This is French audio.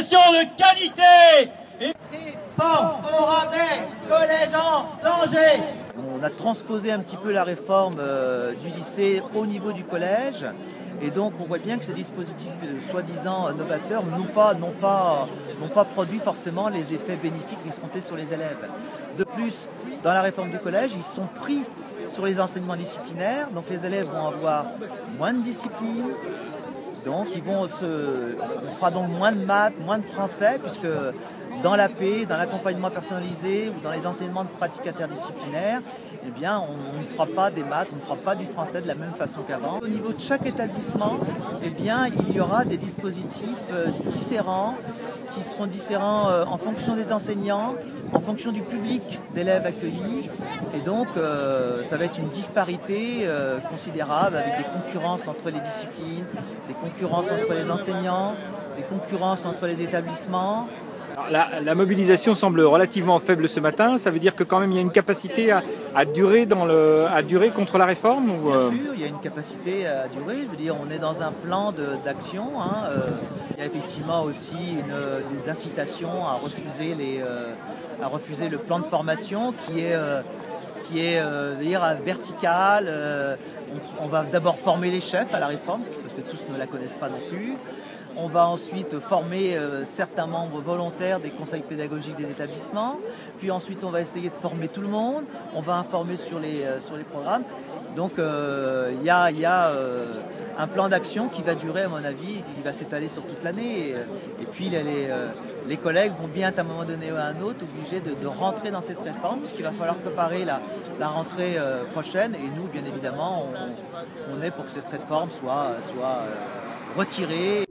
éducation de qualité. Réforme au rabais, collège en danger. On a transposé un petit peu la réforme du lycée au niveau du collège. Et donc on voit bien que ces dispositifs soi-disant novateurs n'ont pas produit forcément les effets bénéfiques escomptés sur les élèves. De plus, dans la réforme du collège, ils sont pris sur les enseignements disciplinaires, donc les élèves vont avoir moins de discipline, donc on fera donc moins de maths, moins de français, puisque dans l'AP, dans l'accompagnement personnalisé ou dans les enseignements de pratiques interdisciplinaires, eh bien, on ne fera pas des maths, on ne fera pas du français de la même façon qu'avant. Au niveau de chaque établissement, eh bien, il y aura des dispositifs différents, qui seront différents en fonction des enseignants, en fonction du public d'élèves accueillis. Et donc, ça va être une disparité considérable avec des concurrences entre les disciplines, des concurrences entre les enseignants, des concurrences entre les établissements. La mobilisation semble relativement faible ce matin. Ça veut dire que quand même il y a une capacité à durer contre la réforme ou... Bien sûr, il y a une capacité à durer. Je veux dire, on est dans un plan d'action. Il y a effectivement aussi des incitations à refuser le plan de formation qui est vertical. On va d'abord former les chefs à la réforme, parce que tous ne la connaissent pas non plus. On va ensuite former certains membres volontaires des conseils pédagogiques des établissements. Puis ensuite, on va essayer de former tout le monde. On va informer sur les programmes. Donc, il y a un plan d'action qui va durer, à mon avis, et qui va s'étaler sur toute l'année. Et puis, les collègues vont bien, à un moment donné ou à un autre, obligés de rentrer dans cette réforme, puisqu'il va falloir préparer la rentrée prochaine. Et nous, bien évidemment, on est pour que cette réforme soit retirée.